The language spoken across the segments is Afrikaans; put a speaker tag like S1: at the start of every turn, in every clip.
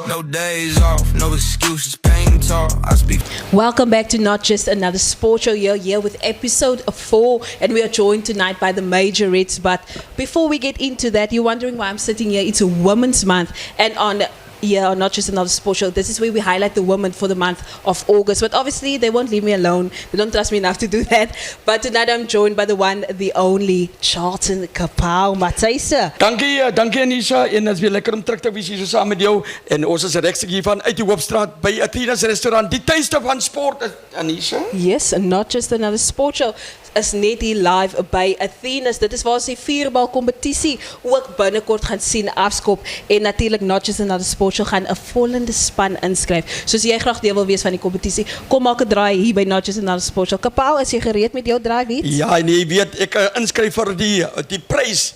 S1: No days off, no excuses, pain talk. I speak.
S2: Welcome back to Not Just Another Sport Show. You're here with episode 4, and we are joined tonight by the Majorettes. But before we get into that, you're wondering why I'm sitting here. It's a Women's Month, and on Not Just Another Sport Show, this is where we highlight the women for the month of August. But obviously, they won't leave me alone. They don't trust me enough to do that. But tonight, I'm joined by the one, the only, Charlton Kapau. Matthijsse.
S3: Dankie Anisha, en het is weer lekker om terug te wees hier so saam met jou. En ons is rechtstreeks hier van uit die Hoopstraat by Athena's restaurant, die tuiste van sport, Anisha.
S2: Yes, Not Just Another Sport Show is net hier live by Athena's. Dit is waar ons die vierbal kompetisie ook binnekort gaan sien afskop. En natuurlijk Not Just Another Sport Show gaan 'n volgende span inskryf. So as jy graag deel wil wees van die kompetisie, kom maak 'n draai hier by Not Just Another Sport Show. Kapau, is jy gereed met jou draai iets?
S3: Ja, nee, weet ek inskryf vir die prys,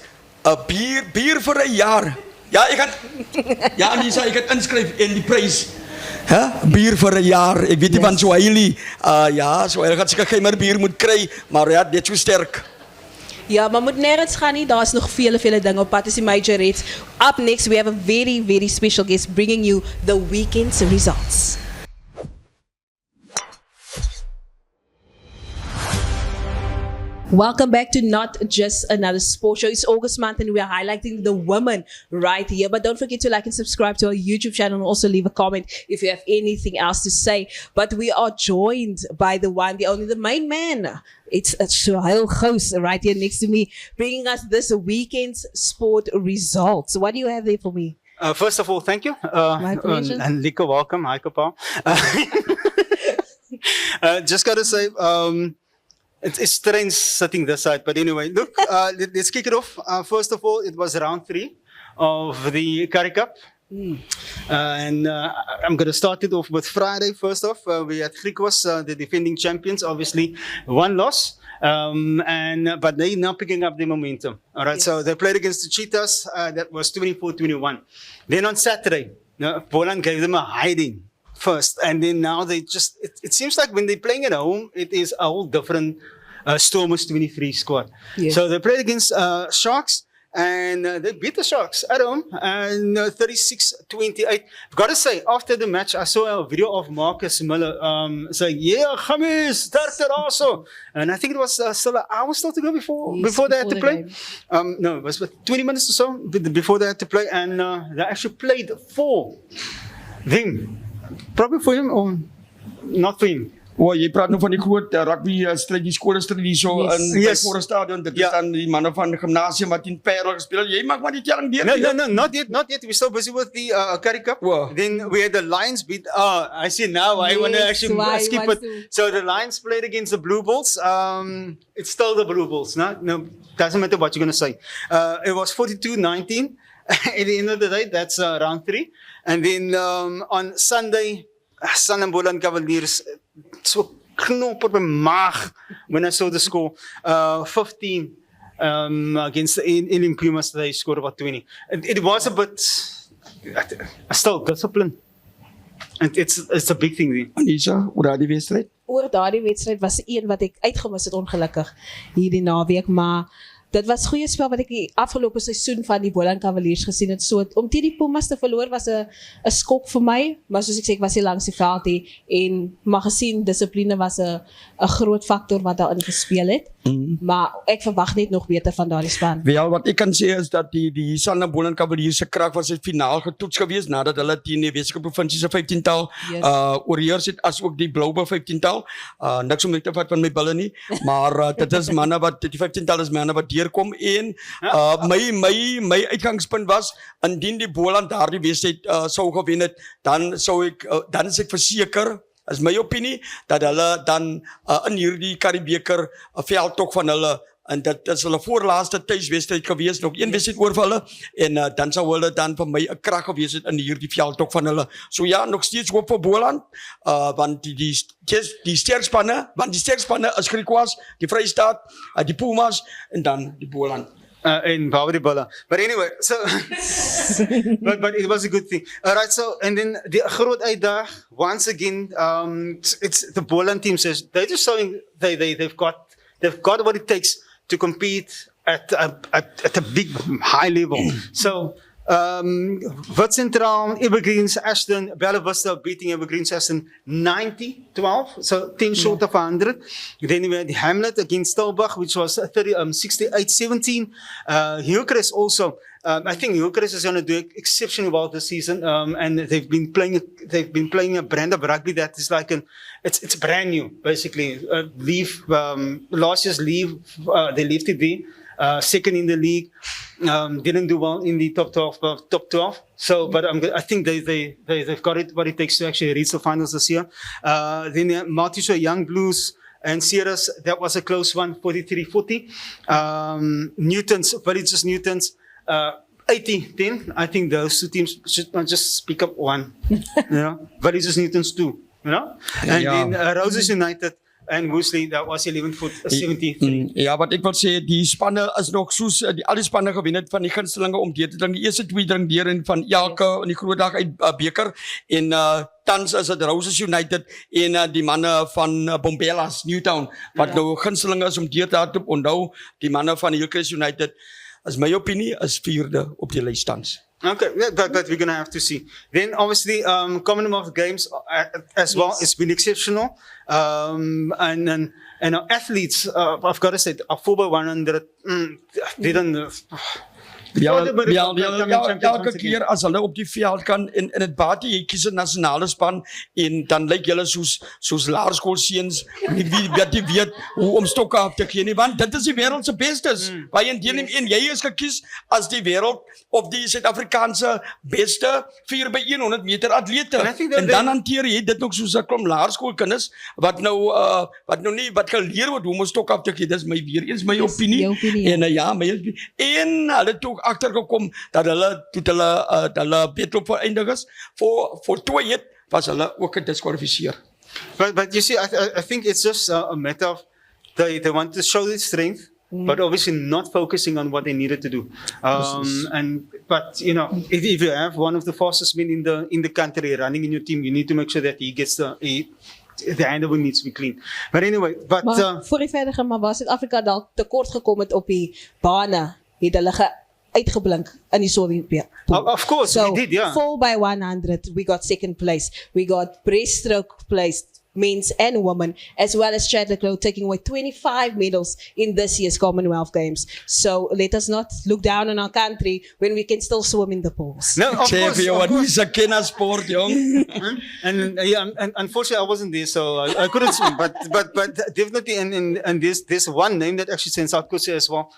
S3: bier vir 'n jaar. Ja, ek gaan ja, Anisha, ek gaan inskryf en die prys. Bier vir 'n jaar. Ek weet nie van Swahili. Ja, Swahili gaan seker geen meer bier moet kry, maar ja, dit is so sterk.
S2: Ja, maar moet nergens gaan nie. Daar's nog vele dinge op pad. Is die Majorettes. Up next, we have a very special guest bringing you the weekend's results. Welcome back to Not Just Another Sport Show. It's August month and we are highlighting the women right here. But don't forget to like and subscribe to our YouTube channel and also leave a comment if you have anything else to say. But we are joined by the one, the only, the main man. It's Suhail Gous right here next to me, bringing us this weekend's sport results. What do you have there for me?
S4: First of all, thank you.
S2: My pleasure.
S4: And Liko, welcome. Hi, Kapau. Just got to say, it's strange sitting this side, but anyway, look, let's kick it off. First of all, it was round 3 of the Currie Cup. And I'm going to start it off with Friday. First off, we had Griquas, the defending champions, obviously one loss, but they now picking up the momentum. All right, yes. So they played against the Cheetahs. That was 24-21. Then on Saturday, Boland gave them a hiding first, and then now they just, it seems like when they're playing at home, it is a whole different Stormers 23 squad. Yes. So they played against Sharks, and they beat the Sharks at home, and 36-28. I've got to say, after the match, I saw a video of Marcus Miller saying, "Yeah, Khamis, sterkte also." And I think it was still an hour still to go before they had to play. No, it was 20 minutes or so before they had to play, and they actually played for them. Probably for him or not for him.
S3: O, jy praat nou van die groot rugby strijd, die skoolstrijd die so in die Forest Stadion. Dit is dan die mannen van die gymnasium wat in Parel gespeel. Jy maak maar die telling deur.
S4: No, not yet. We're still busy with the Currie Cup. Wow. Then we had the Lions beat. I see now. I want to actually skip it. So the Lions played against the Blue Bulls. It's still the Blue Bulls. No, doesn't matter what you're going to say. It was 42-19. At the end of the day, that's round 3. And then on Sunday, Sun and Boland Cavaliers, so knop op my maag when I saw the score. 15 against the Elim Pumas, they scored about 20. It was a bit, still discipline. And it's a big thing there.
S3: Anisha, oor daardie wedstryd?
S2: Oor daardie wedstryd was een wat ek uitgemis het ongelukkig hierdie naweek, maar dit was goeie spel wat ek die afgelope seisoen van die Boland Cavaliers gesien het. So om teen die Pumas te verloor was 'n skok vir my, maar soos ek sê, ek was hier langs die veld hier en maar gesien dissipline was 'n groot faktor wat daarin gespeel het. Maar ek verwag net nog beter van daardie span.
S3: Wel, wat ek kan sê is dat die Sun Boland Cavaliers se krag was in finaal getoets geweest nadat hulle teen die Weskaap provinsie se 15-tal oorheers het, as ook die Blouba 15-tal. Niks om te vat van my bulle nie, maar dit is manne wat die 15-tal is manne wat deurkom en my uitgangspunt was indien die Boland daardie wedstryd sou gewen het, dan is ek verseker, is my opinie, dat hulle dan in hierdie Karibeker veldtog van hulle, en dit is hulle voorlaaste thuiswedstryd gewees, nog een wedstryd oor vir hulle, en dan sou hulle dan vir my 'n krag gewees het in hierdie veldtog van hulle. So ja, nog steeds hoop vir Boland, want die sterkspanne, is Griquas, die Vrystaat, die Pumas, en dan die Boland.
S4: In Bawari Bala. But anyway, so but it was a good thing. Alright, so and then the groot uitdag once again, it's the Boland team says they're just showing they've got what it takes to compete at a big high level. So Wit Centraal, Evergreens, Ashton, Bella Vista beating Evergreens, Ashton 90-12, so 10 short of 100. Then we had Hamlet against Stilbach, which was 68-17. Hillcrest also. I think Hillcrest is going to do exceptionally well this season, and they've been playing a brand of rugby that is like it's brand new, basically. Last year's they left it there. Second in the league, didn't do well in the top 12. So, but I think they've got it what it takes to actually reach the finals this year. Then Maltisha Young Blues and Sierras, that was a close one, 43-40. Newtons, 80-10. I think those two teams should not just pick up one. Villages Newtons 2. And then Roses United en Woolsley, dat was 11-73.
S3: Ja, wat ek wil sê, die spanne is nog soos al die spanne gewen het van die gunstelinge om deur te dring. Die eerste 2 dring deur en van elke in die groot dag uit beker en tans is dit Roses United en die manne van Bombelas Newtown wat nou gunstelinge is om deur te hardloop. Onthou, die manne van Hillcrest United, is my opinie, is 4de op die lys tans.
S4: Okay, but we're going to have to see. Then obviously, Commonwealth Games as well, it's been exceptional. And our athletes, I've got to say, are 4x100, didn't... Elke
S3: keer as hulle op die veld kan en dit baat jy kies 'n nasionale span en dan lyk julle soos laerskoolseuns wat jy weet hoe om stokke af te gee nie, want dit is die wêreld se bestes. Baie in deelneem en jy is gekies as die wêreld of die Suid-Afrikaanse beste 4x100 meter atlete. En dan hanteer jy dit nog soos 'n klomp laerskoolkinders wat geleer word hoe om stokke af te gee. Dis weer eens my opinie. En en hulle toe agtergekom dat hulle wedloop vereindig is voor 2 was hulle ook gediskwalifiseer.
S4: But you see, I think it's just a matter of they want to show their strength, but obviously not focusing on what they needed to do. But you know, if you have one of the fastest men in the country running in your team, you need to make sure that he gets the handle needs to be clean. But anyway,
S2: maar voor die verder gaan, maar waar Suid-Afrika dalk tekort gekom het op die bane, het hulle uitgeblink in die Sowjetpool.
S4: Of course,
S2: so,
S4: we did, yeah.
S2: 4x100, we got second place. We got breaststroke place, men's and women, as well as triathlon taking away 25 medals in this year's Commonwealth Games. So let us not look down on our country when we can still swim in the pools.
S4: No, of course.
S3: It's a kennis sport, young.
S4: and unfortunately, I wasn't there, so I couldn't swim. But definitely, and there's one name that actually sends South Korea as well.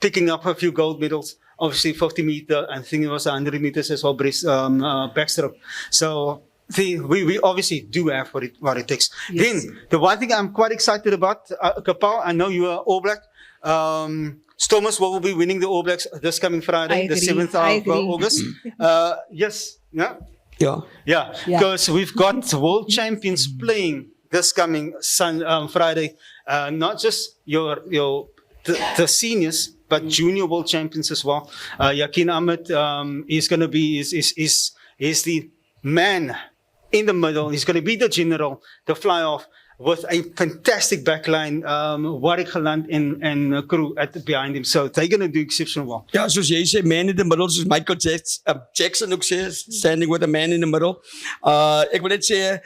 S4: Picking up a few gold medals, obviously 50 meter, and I think it was 100 meters as well, backstroke. So we obviously do have what it takes. Yes. Then the one thing I'm quite excited about, Kapal, I know you are All Black. Stormers will be winning the All Blacks this coming Friday, the 7th of August. Yes, yeah, because we've got world champions playing this coming Friday. Not just the seniors, but junior world champions as well. Yakin Ahmed is going to be is the man in the middle. He's going to be the general, the fly off with a fantastic backline. Warwick Geland and crew behind him. So they're going to do exceptional well.
S3: Ja, soos jy sê, man in the middle, soos Michael Jackson ook sê, standing with a man in the middle. Ek wil net sê,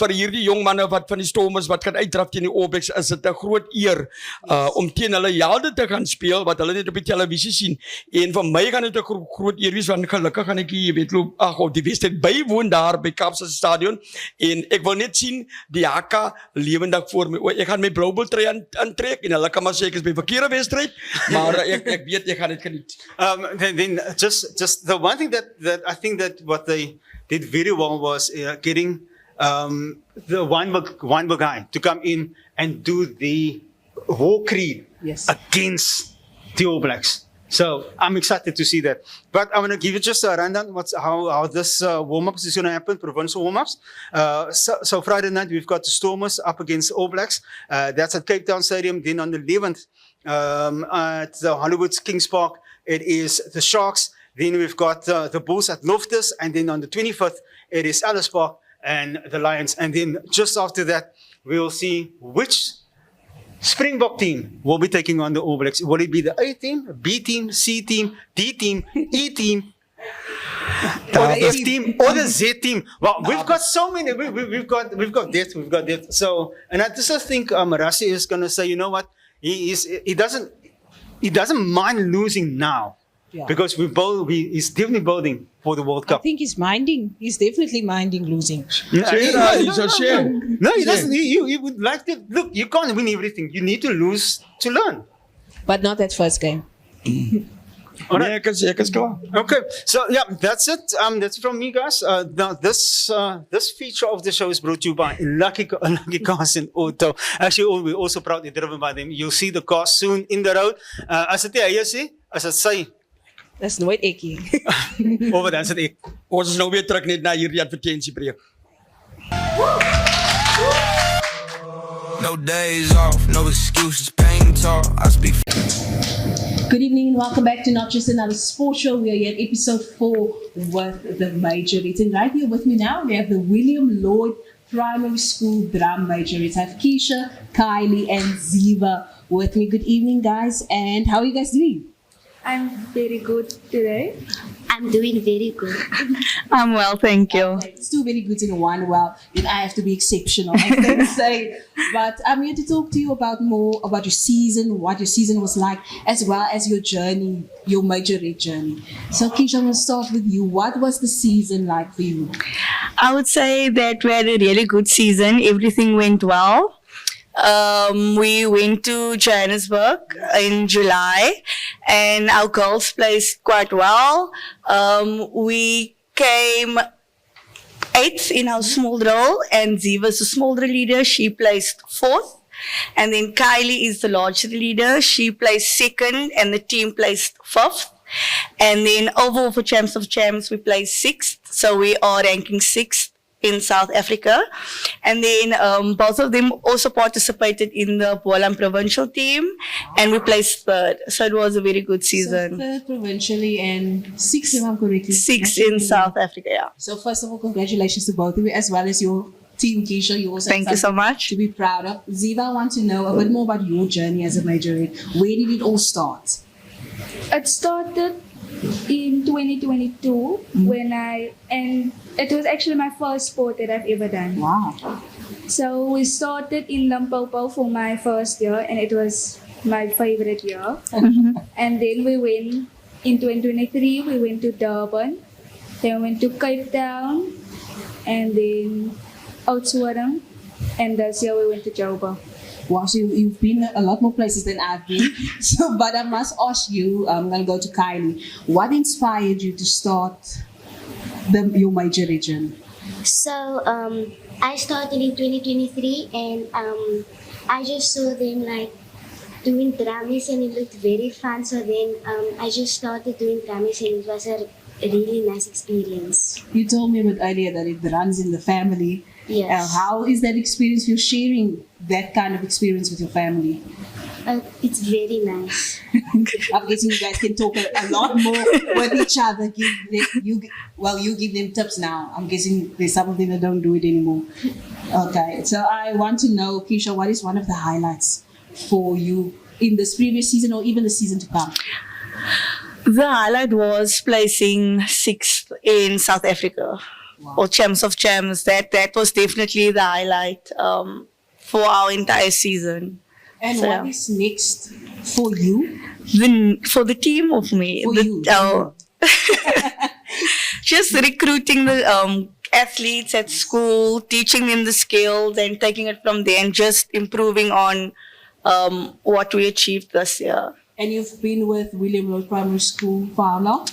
S3: vir hierdie jong manne wat van die Stormers wat gaan uitdraf teen die All Blacks, is dit 'n groot eer om teen hulle helde te gaan speel, wat hulle net op die televisie sien. En vir my gaan dit 'n groot eer wees, want gelukkig gaan ek die wedloop op die wedstryd bywoon daar by Kaapstad Stadion. En ek wil net sien die Haka lewendig voor my. Ek gaan my blauwbol trui aantrek en hulle kan maar sê ek is by verkeerde wedstryd, maar ek weet ek gaan dit geniet.
S4: Then just the one thing that I think that what they did very well was getting the Weinberg guy to come in and do the war creed against the All Blacks. So I'm excited to see that. But I want to give you just a rundown how this warm-up is going to happen, provincial warm-ups. So Friday night, we've got the Stormers up against All Blacks. That's at Cape Town Stadium. Then on the 11th, at the Hollywood Kings Park, it is the Sharks. Then we've got the Bulls at Loftus. And then on the 25th, it is Ellis Park and the Lions. And then just after that, we'll see which Springbok team will be taking on the All Blacks. Will it be the A team, B team, C team, D team, E team, or the F team, or the Z team? Well, we've got so many. We've got depth. So, and I just think Rassie is going to say, you know what? He doesn't mind losing now.
S2: Yeah.
S4: Because he's definitely building for the World
S2: I
S4: Cup.
S2: think he's minding. He's definitely minding losing.
S3: He's a share.
S4: No, he doesn't. He would like to. Look, you can't win everything. You need to lose to learn.
S2: But not that first game.
S3: Nee, ek is klaar.
S4: Okay, so yeah, that's it. That's from me, guys. Now this feature of the show is brought to you by Lucky Cars and Auto. Actually, we're also proudly driven by them. You'll see the car soon in the road. As dit jy sê, as dit sy,
S2: That's nooit ekkie.
S4: of dan sit ek.
S3: Ons is nou weer terug net na hierdie advertensiebreek.
S1: No days off, no excuses, pain talk. I speak.
S2: Good evening and welcome back to Not Just Another Sports Show. We are here at episode 4 with the majorettes. And right here with me now, we have the William Lloyd Primary School drum majorettes. I have Keisha, Kylie, and Ziva with me. Good evening, guys. And how are you guys doing?
S5: I'm very good today.
S6: I'm doing very good.
S5: I'm well, thank you.
S2: Okay, it's two very good in one. Well, then I have to be exceptional, I can say. But I'm here to talk to you about more about your season, what your season was like, as well as your journey, your majorette journey. So, Keisha, I'm going to start with you. What was the season like for you?
S5: I would say that we had a really good season. Everything went well. We went to Johannesburg in July and our girls placed quite well. We came 8th in our small drill and Ziva's the small drill leader. She placed 4th. And then Kylie is the large leader. She placed 2nd and the team placed 5th. And then overall for Champs of Champs, we placed 6th. So we are ranking 6th in South Africa. And then both of them also participated in the Boland provincial team and we placed 3rd. So it was a very good season.
S2: So 3rd provincially and 6th, if I'm correctly.
S5: 6th in South Africa, yeah.
S2: So first of all, congratulations to both of you as well as your team, Keisha. You also
S5: Thank
S2: have
S5: you so
S2: something
S5: much.
S2: to be proud of. Ziva, I want to know a bit more about your journey as a majorette. Where did it all start?
S6: It started in 2022 and it was actually my first sport that I've ever done.
S2: Wow.
S6: So we started in Limpopo for my first year and it was my favorite year. And then we went in 2023, we went to Durban, then we went to Cape Town and then Oudtshoorn, and this year we went to Joburg.
S2: Wow, so you've been a lot more places than I've been. So, but I must ask you, I'm going to go to Kylie. What inspired you to start your majorette journey?
S7: So I started in 2023 and I just saw them like doing drummies and it looked very fun. So then I just started doing drummies and it was a really nice experience.
S2: You told me a bit earlier that it runs in the family.
S7: Yes.
S2: How is that experience? You're sharing that kind of experience with your family.
S7: It's very nice.
S2: I'm guessing you guys can talk a lot more with each other. You give them tips now. I'm guessing there's some of them that don't do it anymore. Okay, so I want to know, Keisha, what is one of the highlights for you in this previous season or even the season to come?
S5: The highlight was placing 6th in South Africa.
S2: Wow.
S5: Or Champs of Champs. That was definitely the highlight for our entire season.
S2: And
S5: So,
S2: what is next for you?
S5: For the team of me.
S2: For you.
S5: Just recruiting the athletes at school, teaching them the skills and taking it from there and just improving on what we achieved this year.
S2: And you've been with William Lloyd Primary School for how long?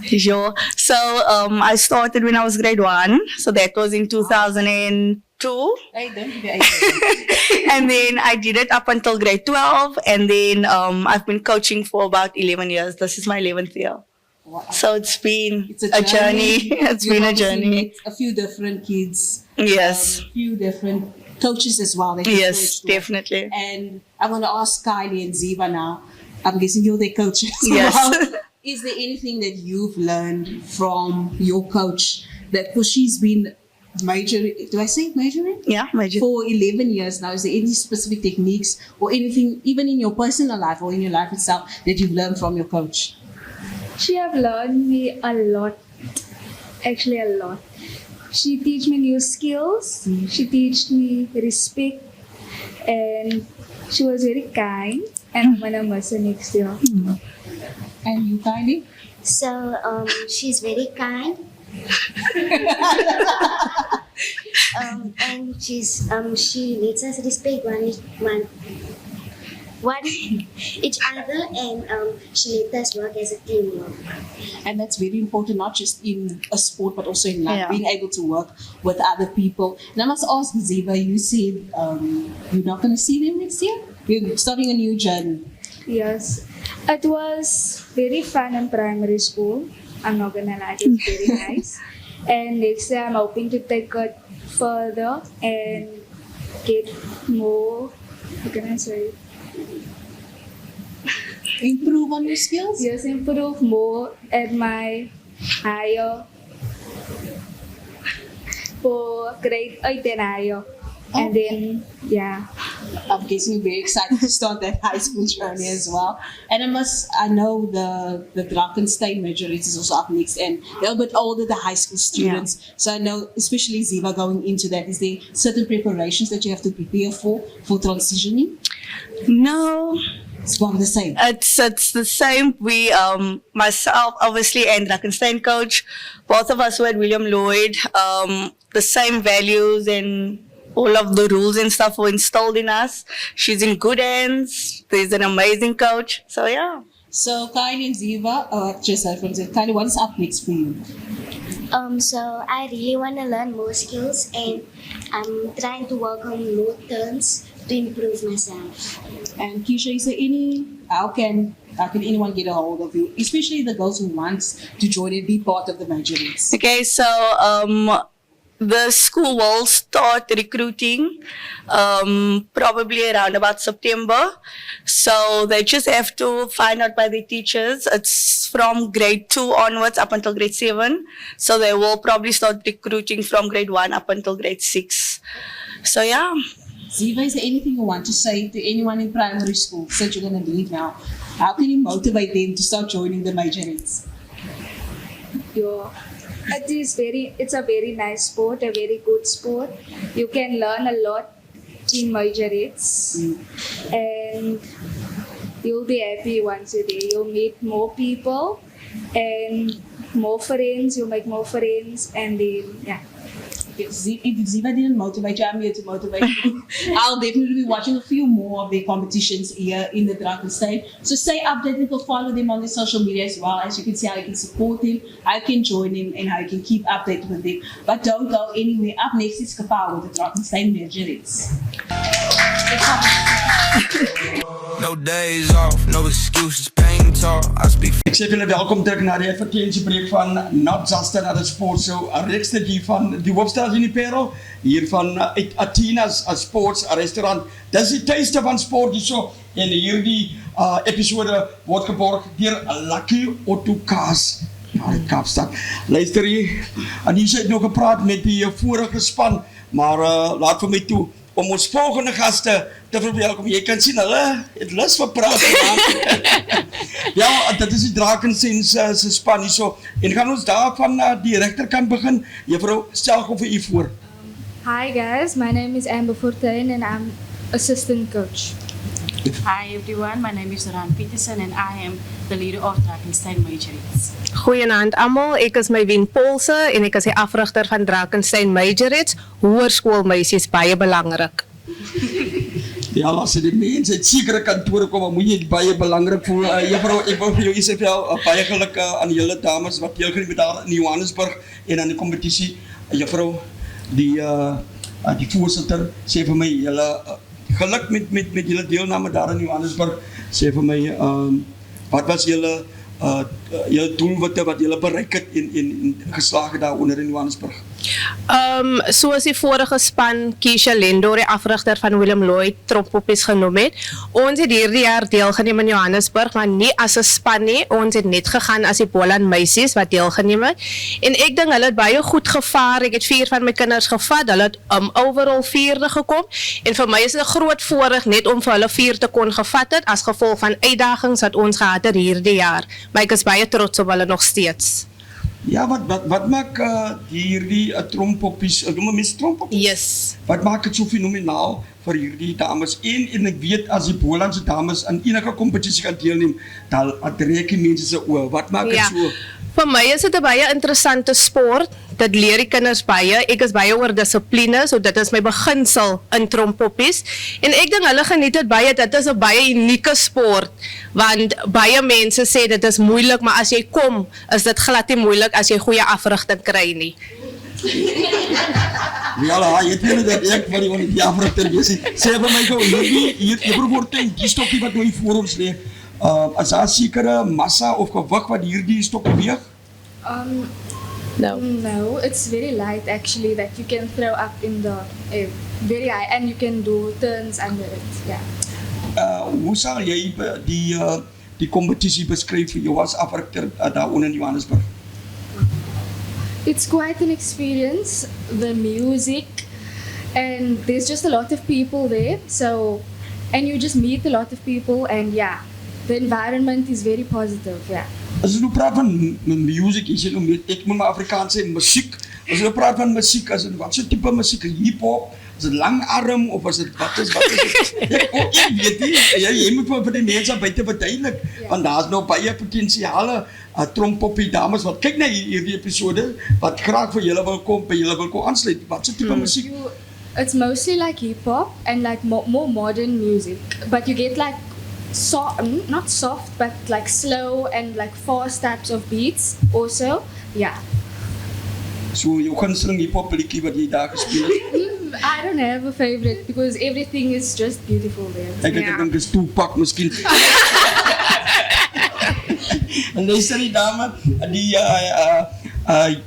S5: Sure. So I started when I was grade 1. So that was in 2002.
S2: Hey, don't be the
S5: And then I did it up until grade 12. And then I've been coaching for about 11 years. This is my 11th year.
S2: Wow.
S5: So it's been
S2: It's
S5: a journey. It's
S2: You've
S5: been a
S2: obviously
S5: journey.
S2: met a few different kids.
S5: Yes.
S2: A few different coaches as well. That you
S5: Yes,
S2: coached with.
S5: definitely.
S2: And I'm going to ask Kylie and Ziva now. I'm guessing you're their coaches.
S5: Yes.
S2: Well, is there anything that you've learned from your coach? Because she's been majoring, do I say majoring?
S5: Yeah, major.
S2: For 11 years now, is there any specific techniques or anything, even in your personal life or in your life itself, that you've learned from your coach?
S6: She have learned me a lot, actually a lot. She teach me new skills. She teach me respect, and she was very kind. And I'm gonna miss her next year.
S2: And you, Kylie?
S7: So she's very kind. And she lets us respect one each other, and she lets us work as a teamwork.
S2: And that's very important, not just in a sport, but also in life,
S5: Yeah.
S2: being able to work with other people. And I must ask, Ziva, you said you're not going to see them next year? You're starting a new journey.
S6: Yes, it was very fun in primary school. I'm not gonna lie, it was very nice. And next year, I'm hoping to take it further and get more. What can I say?
S2: Improve on your skills?
S6: Yes, improve more at my higher for grade 8 and higher. And then, yeah.
S2: I'm guessing you're very excited to start that high school journey as well. And I know the Drakenstein majorates is also up next, and they're a bit older, the high school students. So I know, especially Ziva going into that, is there certain preparations that you have to prepare for transitioning?
S5: No,
S2: It's one the same.
S5: it's the same. We, myself, obviously, and Drakenstein coach, both of us were at William Lloyd. The same values and all of the rules and stuff were installed in us. She's in good hands. There's an amazing coach. So yeah.
S2: So Kylie and Ziva, just from Kylie, what is up next for you?
S7: So I really want to learn more skills, and I'm trying to work on more turns to improve myself.
S2: And Keisha, is there how can anyone get a hold of you, especially the girls who wants to join and be part of the majorates?
S5: Okay, so the school will start recruiting probably around about September. So they just have to find out by their teachers. It's from grade 2 onwards up until grade 7. So they will probably start recruiting from grade 1 up until grade 6. So yeah.
S2: Ziva, is there anything you want to say to anyone in primary school since you're going to leave now? How can you motivate them to start joining the majorates?
S6: It's a very nice sport, a very good sport. You can learn a lot in majorates, and you'll be happy once a day. You'll meet more people and more friends. You'll make more friends, and then yeah.
S2: If Ziva didn't motivate you, I'm here to motivate you. I'll definitely be watching a few more of their competitions here in the Drakenstein. So stay updated, or follow them on their social media as well. As you can see, how you can support them, how you can join them, and how you can keep updated with them. But don't go anywhere. Up next is Kapawa with the Drakenstein majorates.
S1: No days off, no excuses, pain talk. I speak
S3: Ek sê vir julle welkom terug na die advertentiebreek van Not Just Another Sports Show. 'n Reekster hier van die hoofstad in die Parel, hier van uit Athena's Sports Restaurant. Dis die tuiste van sport hierso, en hierdie episode word geborg deur Lucky Otto Kaas uit Kaapstad. Luister hier, en hier het nog gepraat met die vorige span, maar laat vir my toe om ons volgende gaste te verwelkom. Jy kan sien, hulle het lus vir praat. Ja, dit is die Drakenstein se span hierso. En gaan ons daar van die regterkant begin. Juffrou, stel gou vir u voor.
S6: Hi guys, my name is Amber Fortuin and I'm assistant coach.
S8: Hi everyone, my name is Ran Peterson and I am the leader of Drakenstein Majorates.
S9: Goeienaand almal, ek is Mywien Polse en ek is die afrigter van Drakenstein Majorates. Hoërskoolmeisies baie belangrik.
S3: Ja, as die mense uit sekere kantore kom, moet jy baie belangrik voel. Juffrou, ek wil vir jou SFL baie geluk aan julle dames wat deelgeneem het daar in Johannesburg en aan die kompetisie. Juffrou, die voorsitter sê vir my julle geluk met julle deelname daar in Johannesburg. Sê vir my wat was julle julle doelwitte wat julle bereik het en geslaag het daar onder in Johannesburg?
S9: Soos die vorige span Keisha Lendor, die afrigter van Willem Lloyd Trompoppies genoem het, ons het hierdie jaar deelgeneem in Johannesburg, maar nie as 'n span nie, ons het net gegaan as die Boland meisies wat deelgeneem het, en ek dink hulle het baie goed gevaar, ek het 4 van my kinders gevat, hulle het overall 4de gekom, en vir my is dit 'n groot voorreg net om vir hulle 4 te kon gevat het, as gevolg van uitdagings wat ons gehad het hierdie jaar, maar ek is baie trots op hulle nog steeds.
S3: Ja, wat maak hierdie trompoppies, ek noem mens trompoppies?
S9: Yes.
S3: Wat maak dit so fenomenaal vir hierdie dames? En ek weet as die Bolandse dames in enige kompetisie gaan deelneem, dan trek die mense se oë. Wat maak dit so?
S9: Vir my is dit 'n baie interessante sport. Dit leer die kinders baie. Ek is baie oor dissipline, so dit is my beginsel in trompoppies. En ek dink hulle geniet dit baie. Dit is 'n baie unieke sport, want baie mense sê dit is moeilik, maar as jy kom, is dit glad nie moeilik as jy goeie afrigting kry nie.
S3: Ja, jy weet dat ek van die afrigter wees. Sê vir my gou, hier word die stokkie wat nou voor ons lê. As daar sekere massa of gewig wat hierdie stokkie weeg?
S6: No, it's very light actually that you can throw up in the very high, and you can do turns under it. Yeah.
S3: Hoe sal jy die kompetisie beskryf vir jou as afrigter daar onder in Johannesburg?
S6: It's quite an experience, the music, and there's just a lot of people there, so, and you just meet a lot of people, and yeah, the environment is very positive, yeah.
S3: As jy nou praat van music, ek moet my Afrikaans sê, musiek, as jy nou praat van musiek, wat so type musiek, hip-hop, is dit langarm, of is dit, wat is dit? Ek weet nie, jy moet vir die mense buite verduidelik, want daar is nou baie potentiale trompoppie dames, wat kyk na hierdie episode, wat graag vir julle wil kom, by julle wil kom aansluit, wat so type musiek?
S6: It's mostly like hip-hop, and like more modern music, but you get like, not soft, but like slow and like fast types of beats also, yeah.
S3: So jou gunsteling hip-hop liedjie wat jy daar gespeel het?
S6: I don't have a favorite because everything is just beautiful there.
S3: Ek dink is Tupac miskien. En luister die dame,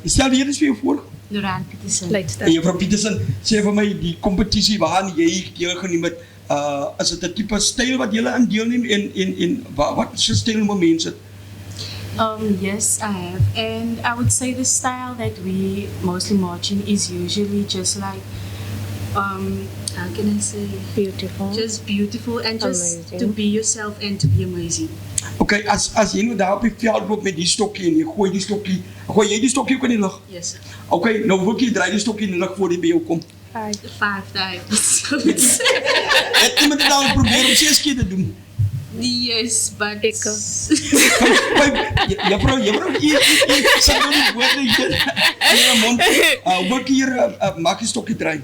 S3: stel hier eens vir jou voor.
S8: Noran Peterson.
S3: En juffrou Peterson, sê vir my die kompetisie waarin jy deelgeneem het, is dit 'n tipe styl wat julle in deelneem en wat is 'n styl wat mense?
S8: Yes, I have, and I would say the style that we mostly march in is usually just like, how can I say?
S9: Beautiful.
S8: Just beautiful and just
S9: Amazing.
S8: to be yourself and to be amazing.
S3: Okay, as jy nou daar op die veld loop met die stokkie en jy gooi die stokkie, gooi jy die stokkie ook in die lug?
S8: Yes, sir.
S3: Okay, nou wil jy draai die stokkie in die lug voor die by jou kom.
S8: 5 times.
S3: Het iemand dit al probeer om 6 keer te doen?
S8: Yes, but
S3: Juffrou, sê nou nie woord nie, jy mond, wil hier, maak die stokkie draai.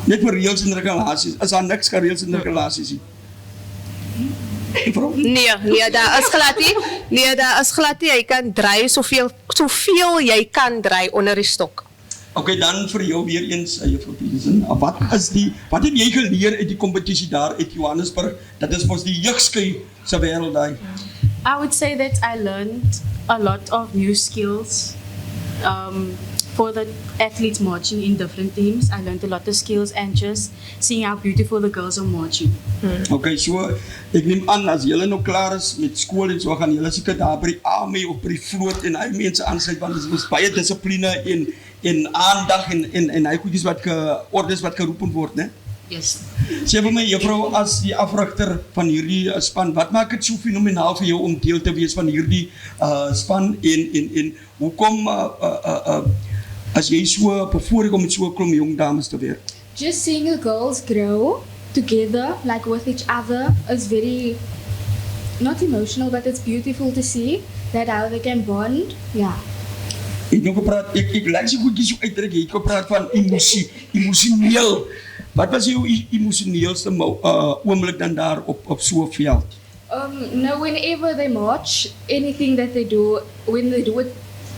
S3: Net vir reëls en regulasies, as daar niks gereëls en regulasies nie.
S9: Nee, daar is glad nie. Nee, daar is glad nie. Jy kan draai soveel jy kan draai onder die stok.
S3: Okay, dan vir jou weer eens, juffrou Peterson, wat het jy geleer uit die kompetisie daar uit Johannesburg? Dat is mos die jeugskei se wêreld daai.
S8: I would say that I learned a lot of new skills for the athletes marching in different teams. I learned a lot of skills and just seeing how beautiful the girls are marching.
S3: Okay, so ek neem aan as julle nou klaar is met skool en so gaan julle seker daar by die AME of by die vloot en hy mense aansluit want dit is baie dissipline en aandag en hy goedjies wat ordes wat geroep word, né?
S8: Yes.
S3: Sê vir my juffrou, as die afrigter van hierdie span, wat maak dit so fenomenaal vir jou om deel te wees van hierdie span en hoekom as jy so bevoorreg om met so 'n klomp jong dames te werk?
S6: Just seeing the girls grow together, like with each other, is very, not emotional, but it's beautiful to see that how they can bond. Yeah.
S3: Ek nou gepraat, ek lyk so goedjies so uitdruk, jy het gepraat van emosioneel. Wat was jou emosioneelste oomblik dan daar op so 'n veld?
S6: No, whenever they march, anything that they do, when they do it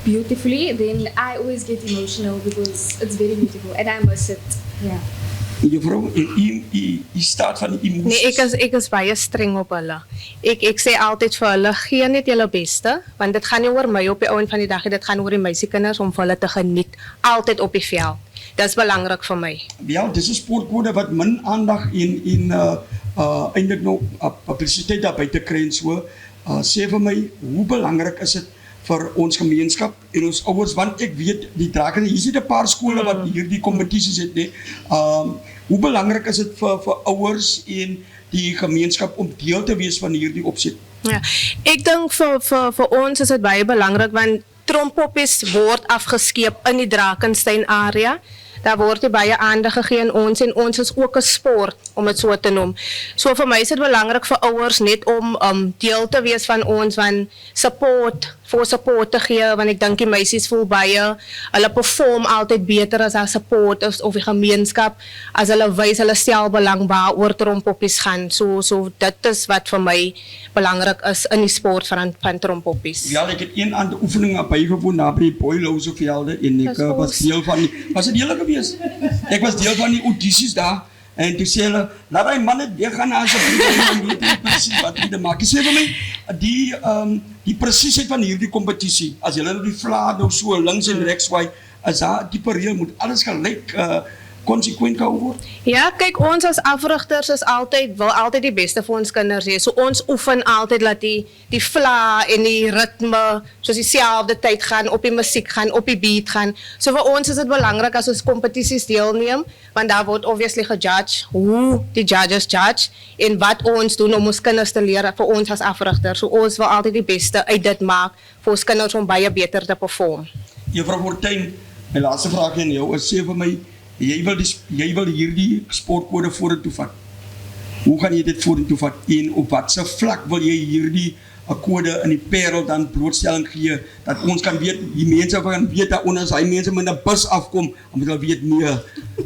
S6: beautifully, then I always get emotional because it's very beautiful and I miss it. Yeah.
S3: Juffrou, u staat van die emoties.
S9: Nee, ek is baie streng op hulle. Ek sê altyd vir hulle, gee net julle beste, want dit gaan nie oor my op die ouen van die dag, dit gaan oor die meisiekinders om vir hulle te geniet, altyd op die veld. Dit is belangrik vir my.
S3: Ja, dis 'n sportkode wat min aandag en eintlik nog publisiteit daar buite kry en so. Sê vir my, hoe belangrik is dit vir ons gemeenskap en ons ouers, want ek weet die Drakensberg, hier is 'n paar skole wat hierdie kompetisies het, nee. Hoe belangrik is dit vir ouers en die gemeenskap om deel te wees van hierdie opset?
S9: Ja, ek dink vir ons is dit baie belangrik, want trompoppies word afgeskeep in die Drakensberg area. Daar word baie aandag gegee aan ons en ons is ook 'n sport, om dit so te noem. So vir my is dit belangrik vir ouers net om deel te wees van ons, van support te gee, want ek dink die meisies voel baie, hulle perform altyd beter as daar support is of die gemeenskap, as hulle wys hulle selfbelang waaroor trompoppies gaan. So dit is wat vir my belangrik is in die sport van trompoppies.
S3: Ja, ek het een ander oefening bygewoon na by die Boylouse velde en ek was deel van die, was dit julle gewees? Ek was deel van die audisies daar en toe sê hulle, laat die manne gaan asseblief en weet nie presies wat hulle maak. Ek sê vir my, die presiesheid van hierdie kompetisie, as julle nou die vlaag nou so links en rechts waai, as daar die reël moet alles gelyk konsekwent gehou word.
S9: Ja, kyk, ons as afrigters wil altyd die beste vir ons kinders hê. So ons oefen altyd dat die vlaag en die ritme soos dieselfde tyd gaan, op die musiek gaan, op die beat gaan. So vir ons is dit belangrik as ons kompetisies deelneem, want daar word obviously gejudge hoe die judges judge en wat ons doen om ons kinders te leer vir ons as afrigters. So ons wil altyd die beste uit dit maak vir ons kinders om baie beter te perform.
S3: Juffrou Fortuin, my laaste vraag aan jou is, sê vir my, jy wil hierdie sportkode vorentoe vat. Hoe gaan jy dit vorentoe vat en op watse vlak wil jy hierdie kode in die Parel dan blootstelling gee, dat ons kan weet, die mense kan weet dat ons hy mense met 'n bus afkom, omdat hulle weet nee,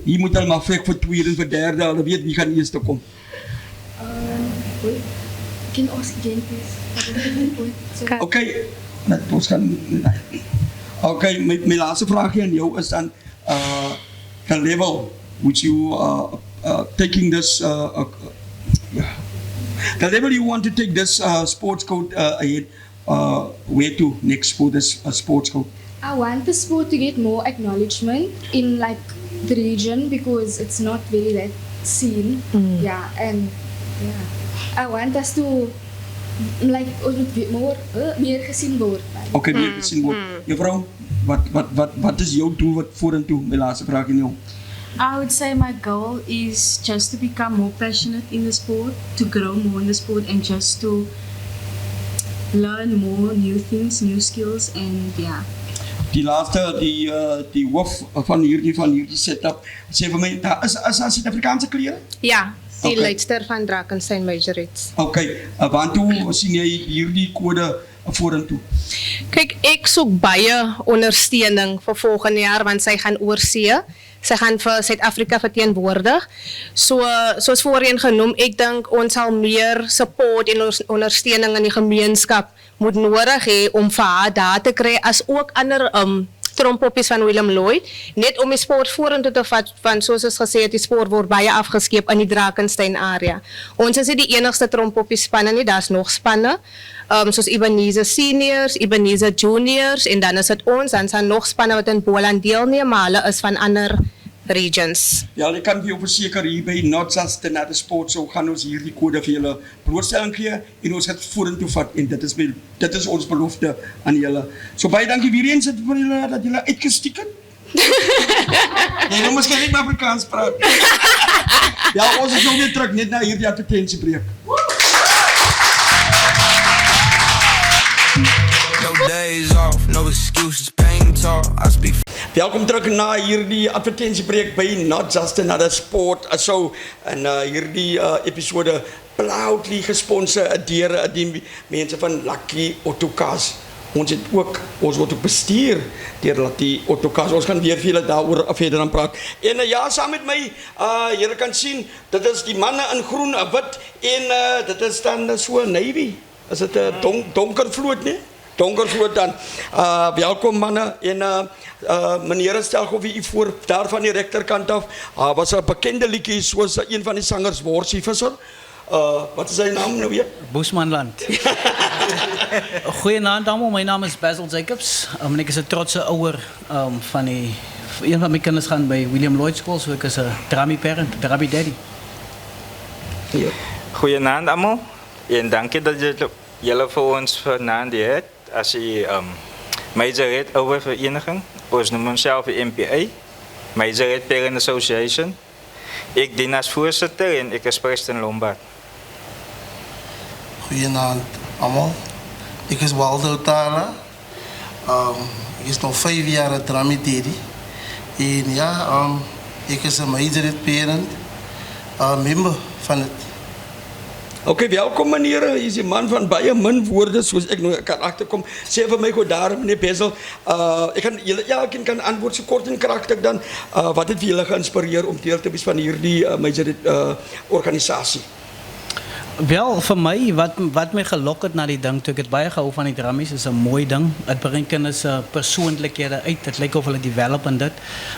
S3: hier moet hulle maar vek vir tweede en vir derde, hulle weet wie gaan eerste kom.
S6: Can ask again, please?
S3: Okay, net ons gaan. Okay, my laaste vraag aan jou is dan the level which you taking this the level you want to take this sports code ahead, where to next for this sports code?
S6: I want the sport to get more acknowledgement in like the region because it's not very that seen. Yeah, and yeah, I want us to like meer gesien word.
S3: Okay, meer gesien word. Juffrou, wat is jou doel wat vorentoe? My laaste vraag aan jou.
S8: I would say my goal is just to become more passionate in the sport, to grow more in the sport, and just to learn more new things, new skills, and yeah.
S3: Die laaste, die hoof van hierdie setup, sê vir my, daar is Suid-Afrikaanse klere?
S9: Ja, die
S3: Okay.
S9: leidster van Drakensberg Majorettes.
S3: Okay, want hoe sien jy hierdie kode vorentoe?
S9: Kyk, ek soek baie ondersteuning vir volgende jaar, want sy gaan oorsee. Sy gaan vir Suid-Afrika verteenwoordig. Soos voorheen genoem, ek dink ons sal meer support en ondersteuning in die gemeenskap moet nodig hê om vir haar daar te kry, as ook ander trompoppies van Willem Lloyd, net om die sport vorentoe te vat, want soos ons gesê het, die sport word baie afgeskeep in die Drakensberg area. Ons is nie die enigste trompoppies spanne nie, daar's nog spanne, soos Ebenezer Seniors, Ebenezer Juniors, en dan is dit ons, dan zijn nog spanne wat in Boland deelneem, maar hulle is van ander regions.
S3: Ja, ek kan vir jou verseker hier by Not Just Another Sport, so gaan ons hierdie kode vir julle blootstelling gee en ons het vorentoe vat en dit is ons belofte aan julle. So baie dankie weer eens vir julle dat julle uitgestiek het. Nee, nou moes ek net maar Afrikaans praat. Ja, ons is nou weer terug net na hierdie advertentiebreek.
S1: No days off, no excuses, pain talk. I speak.
S3: Welkom terug na hierdie advertentiebreek by Not Just Another Sport. So, en hierdie episode proudly gesponsor deur die mense van Lucky Autocars. Ons word ook bestuur deur Lucky Autocars. Ons gaan weer vir julle daaroor verder aan praat. En ja, saam met my, julle kan sien, dit is die manne in groen, wit en dit is dan so navy. Is dit 'n donker vloot, nee? donker so dan. Welkom manne en meneer stel gou wie u voor daar van die regterkant af. Was 'n bekende liedjie soos een van die sangers Worsie Visser. Wat is sy naam nou weer?
S10: Boesmanland. Goeienaand almal, my naam is Basil Jacobs. En ek is 'n trotse ouer van een van my kinders gaan by William Lloyd School, so ek is 'n drummy parent, drummy daddy.
S3: Ja.
S11: Goeienaand almal. En dankie dat julle vir ons vanaand het as die Majorette Ouer Vereniging. Ons noem onsself die MPA, Majorette Parent Association. Ek dien as voorsitter en ek is Preston Lombard.
S12: Goeienaand allemaal. Ik is Waldo Tala. Ik is nog 5 jaar een drummy daddy. En ja, ik is een majorette parent, member van het.
S3: Oké, welkom meneer. Hy is die man van baie min woorde soos ek nou kan agterkom. Sê vir my gou daar meneer Basil. Ek kan julle elkeen kan antwoord so kort en kragtig dan. Wat het vir julle geïnspireer om deel te wees van hierdie majorette organisasie?
S10: Wel, vir my, wat my gelok het na die ding, toe ek het baie gehou van die drummies, is 'n mooi ding. Het bring kinders persoonlikhede uit, het lyk of hulle develop in dit.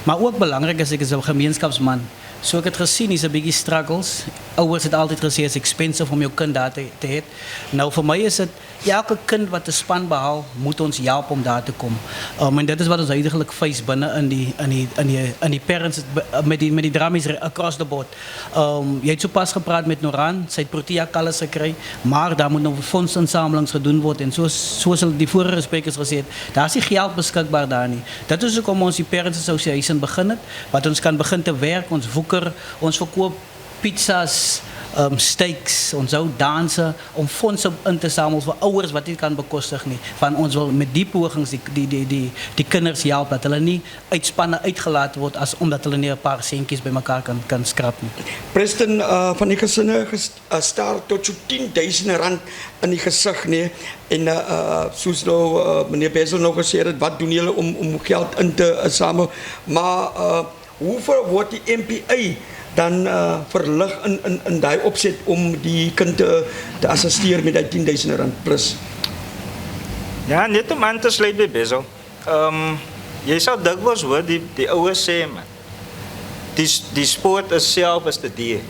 S10: Maar ook belangrik is, ek is 'n gemeenskapsman. So ek het gesien, is 'n bietjie struggles. Ouers het altyd gesê, is expensive om jou kind daar te hê. Nou vir my is dit, elke kind wat 'n span behaal, moet ons help om daar te kom. En dit is wat ons huidigelik face binne in die parents met die drummies across the board. Jy het sopas gepraat met Noran, sy het Protea Kallis gekry, maar daar moet nog fondsinsamelings gedoen word en soos die vorige sprekers gesê het, daar is nie geld beskikbaar daar nie. Dit is hoekom ons die Parents Association begin het, wat ons kan begin te werk, ons woeker, ons verkoop pizzas, steaks, ons hou danse om fondse in te samel vir ouers wat nie kan bekostig nie. Van ons wil met die pogings die kinders help dat hulle nie uitspanne uitgelaat word as omdat hulle nie 'n paar sentjies bymekaar kan skrap nie.
S3: Preston van die gesinne staar tot so R10,000 in die gesig nee en soos nou meneer Basil nog gesê het, wat doen julle om geld in te samel, maar hoeveel word die MPA dan verlig in daai opset om die kind te assisteer met die R10,000 plus?
S11: Ja, net om aan te sluit by Basil. Jy sal dikwels hoor die ouers sê man, die sport is self as die dier.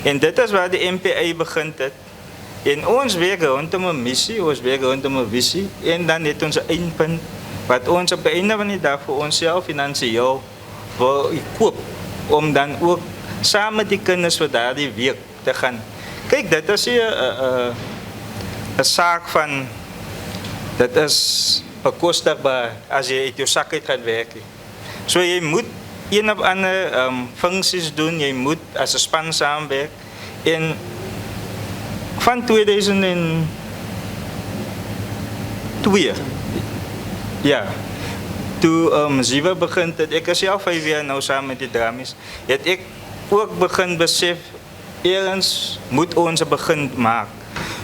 S11: En dit is waar die MPA begin het. En ons werk rondom 'n missie, ons werk rondom 'n visie en dan het ons 'n eindpunt wat ons op die einde van die dag vir onsself finansiëel wil koop om dan ook saam met die kinders vir daardie week te gaan. Kyk, dit is 'n saak van, dit is bekostigbaar as jy uit jou sak uit gaan werk. So jy moet een of ander funksies doen, jy moet as 'n span saamwerk. En van 2002, ja, toe Ziva begin het, ek is self 5 jaar nou saam met die drummies, het ek ook begin besef, ergens moet ons 'n begin maak.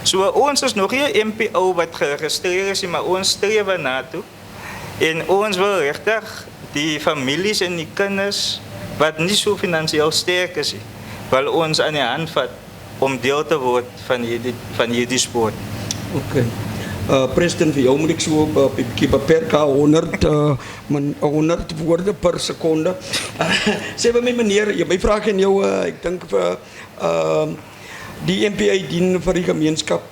S11: So ons is nog nie 'n MPO wat geregistreer is, maar ons streef daarna toe. En ons wil regtig die families en die kinders wat nie so finansiëel sterk is, wil ons aan die hand vat om deel te word van hierdie sport.
S3: Okay. Preston, vir jou moet ek so 'n bietjie beperk 100 woorde per sekonde. Sê vir my meneer, my vraag aan jou, ek dink vir die MPA dien vir die gemeenskap,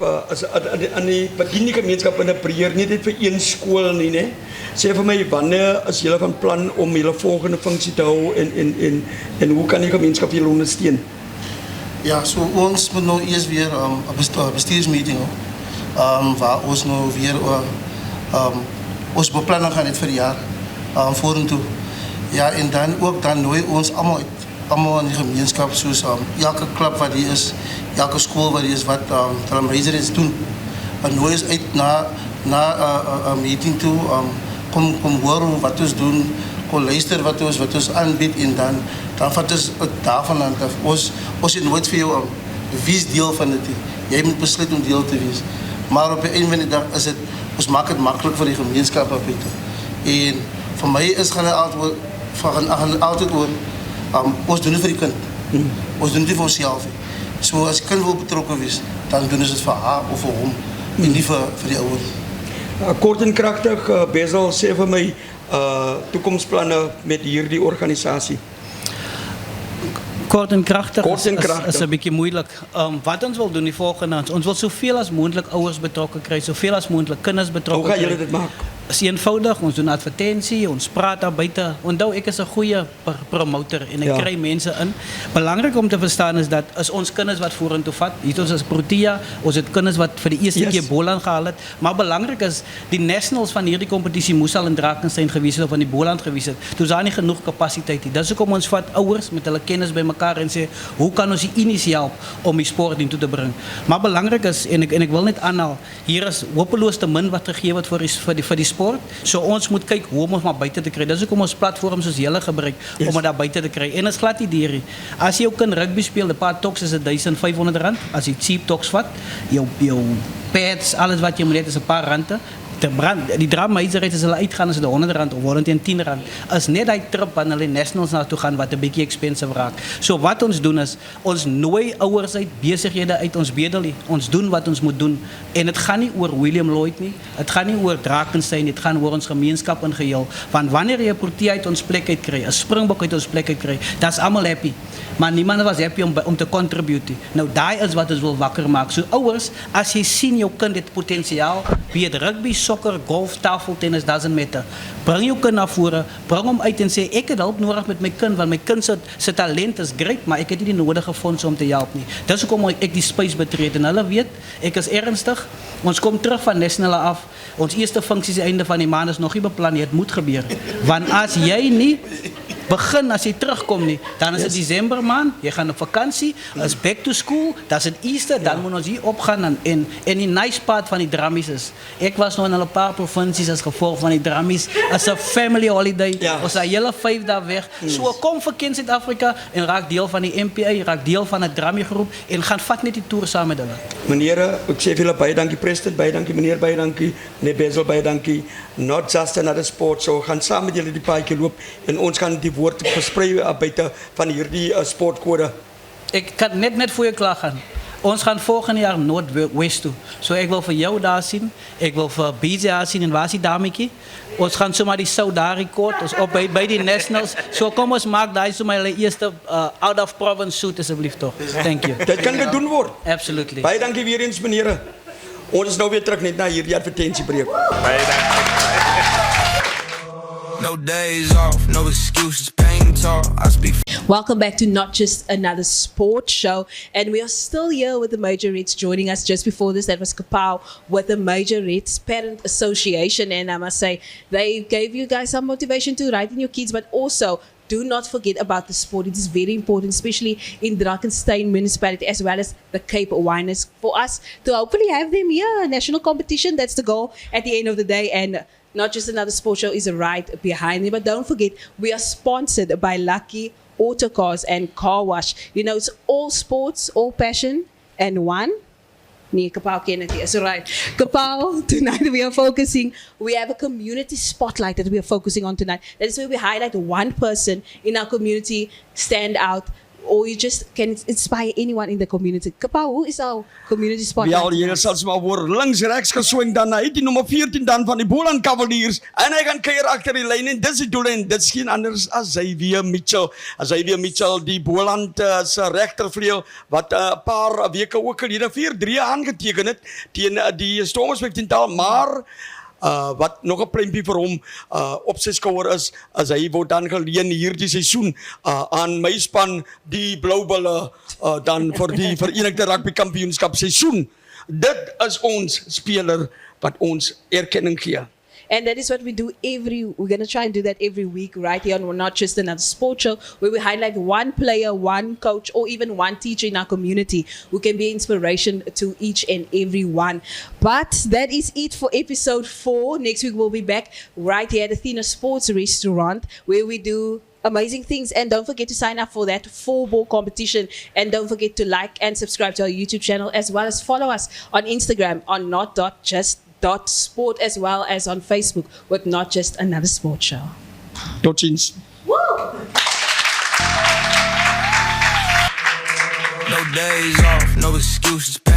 S3: bedien die gemeenskap in 'n breër, nie net vir een skool nie, né? Sê vir my, wanneer is julle van plan om julle volgende funksie te hou en hoe kan die gemeenskap julle ondersteun?
S12: Ja, so ons moet nou eers weer 'n bestuursmeeting waar ons nou weer ons beplanning gaan het vir die jaar vorentoe. Ja, en dan ook dan nooi ons almal in die gemeenskap, soos elke klub wat hier is, elke skool wat hier is, wat Majorette doen. En nooi ons uit na 'n meeting toe, kom hoor wat ons doen, kom luister wat ons aanbied en dan vat ons daarvan aan af. Ons het nooit vir jou wie deel van dit. Jy moet besluit om deel te wees. Maar op die einde van die dag is het, ons maak het makkelijk voor die gemeenskap. En voor mij is het altijd oor, ons doen het voor die kind. Ons doen het voor onszelf. So als kind wil betrokken wees, dan doen ze het voor haar of voor hom. En niet voor die ouders.
S3: Kort en kragtig, Basil, sê vir my toekomsplanne met hierdie organisasie.
S10: Kort en kragtig
S3: Kort en kragtig.
S10: is 'n bietjie moeilik. Wat ons wil doen die volgende, ons wil soveel as moontlik ouers betrokke kry, soveel as moontlik kinders betrokke
S3: Hoe
S10: kry.
S3: gaan julle dit maak?
S10: Is eenvoudig, ons doen advertensie, ons praat daar buite. Onthou ek is 'n goeie promotor en ek
S3: Ja.
S10: kry mense in. Belangrik om te verstaan is dat is ons kinders wat vorentoe vat. Hier ons is Protea, ons het kinders wat vir die eerste
S3: Yes.
S10: keer Boland gehaal het, maar belangrik is die nationals van hierdie kompetisie moes al in Drakensberg gewees het of in die Boland gewees het. Toe is daar nie genoeg kapasiteit nie. Dis hoekom ons vat ouers met hulle kennis bymekaar en sê, hoe kan ons die inisie help om die sport in toe te bring? Maar belangrik is en ek wil net aanhaal, hier is hopeloos te min wat gegee word vir die sport. So ons moet kyk hoe om ons maar buite te kry. Dis hoekom ons platforms soos julle gebruik om dit daar buite te kry. En dit is glad nie duur nie. As jy jou kind rugby speel, 'n paar toks is R1,500. As jy cheap toks vat, jou pads, alles wat jy moet hê is 'n paar rande. Die drameiserheid as hulle uitgaan is dit R100 of R110. Is net daai trip wanneer hulle nationals na toe gaan wat 'n bietjie expensive raak. So wat ons doen is ons nooi ouers uit, besighede uit, ons bedel nie. Ons doen wat ons moet doen en dit gaan nie oor William Lloyd nie. Dit gaan nie oor Drakensberg nie, dit gaan oor ons gemeenskap in geheel. Want wanneer jy 'n Protea uit ons plek uit kry, 'n Springbok uit ons plek uit kry, dan's almal happy. Maar niemand was happy om te contribute. Nou daai is wat ons wil wakker maak. So ouers, as jy sien jou kind het potensiaal, be dit rugby, sokker, golf, tafeltennis, doesn't matter. Bring jou kind na vore, bring hom uit en sê ek het hulp nodig met my kind want my kind se talent is great, maar ek het nie die nodige fondse om te help nie. Dis hoekom ek die space betree het en hulle weet ek is ernstig. Ons kom terug van nasionale af. Ons eerste funksie se einde van die maand is nog nie beplan nie. Dit moet gebeur. Want as jy nie begin as jy terugkom nie, dan is dit Desember maand, jy gaan op vakansie, is back to school, dan is dit Easter, dan moet ons hier opgaan en die nice part van die drammies is, ek was nou in 'n paar provinsies as gevolg van die drammies, as 'n family holiday, ons is hele 5 dae weg, so kom verken Suid-Afrika en raak deel van die MPA, raak deel van 'n drammie groep en gaan vat net die toer saam met hulle.
S3: Meneer, ek sê vir julle baie dankie Preston, baie dankie meneer, baie dankie meneer Basil, baie dankie. Not just another sport, so gaan saam met julle die paadjie loop en ons gaan die woord versprei buite van hierdie sportkode.
S10: Ek kan net voor jou klaar gaan. Ons gaan volgende jaar Noordwest toe. So ek wil vir jou daar sien, ek wil vir BJ daar sien en waar is die dametjie? Ons gaan sommer die Sou daar rekord, ons op by die nationals. So kom ons maak daai sommer hulle eerste out of province shoot asseblief tog. Thank you.
S3: Dit kan gedoen word.
S10: Absolutely.
S3: Baie dankie weer eens meneer. Ons is nou weer terug net na hierdie advertentiebreek.
S11: Baie dankie.
S1: No days off, no excuses, pain talk. I speak.
S2: Welcome back to Not Just Another Sports Show. And we are still here with the Major Reds joining us. Just before this, that was Kapow with the Major Reds Parent Association. And I must say, they gave you guys some motivation to write in your kids, but also do not forget about the sport. It is very important, especially in Drakensberg municipality, as well as the Cape Wineers, for us to hopefully have them here. National competition, that's the goal at the end of the day. And Not Just Another Sports Show is right behind me. But don't forget, we are sponsored by Lucky Auto Cars and Car Wash. You know, it's all sports, all passion, and one. Nee, Kapow Kennedy is right. Kapow, tonight we have a community spotlight that we are focusing on tonight. That is where we highlight one person in our community, stand out, or you just can inspire anyone in the community. Kapow, who is our community spotlight?
S3: Ja, jy sal maar word links regs geswing dan hy die nommer 14 dan van die Boland Cavaliers en hy gaan kuier agter die lyn en dis die doel en dit is geen anders as Xavier Mitchell. Xavier Mitchell, die Boland se regtervleuel wat 'n paar weke ook gelede 4-3 aangeteken het teen die Stormers 15 taal, maar wat nog 'n prempie vir hom op sy skouer is, as hy word dan geleen hierdie seisoen aan my span die Blou Bulle dan vir die Verenigde Rugby Kampioenskap seisoen. Dit is ons speler wat ons erkenning gee.
S2: And that is what we do we're going to try and do that every week right here on Not Just Another Sports Show, where we highlight one player, one coach, or even one teacher in our community who can be inspiration to each and every one. But that is it for episode 4. Next week we'll be back right here at Athena Sports Restaurant, where we do amazing things. And don't forget to sign up for that 4-ball competition. And don't forget to like and subscribe to our YouTube channel, as well as follow us on Instagram on not.just.sport, as well as on Facebook with Not Just Another Sports Show.
S3: Tot ziens.
S1: No days off, no excuses.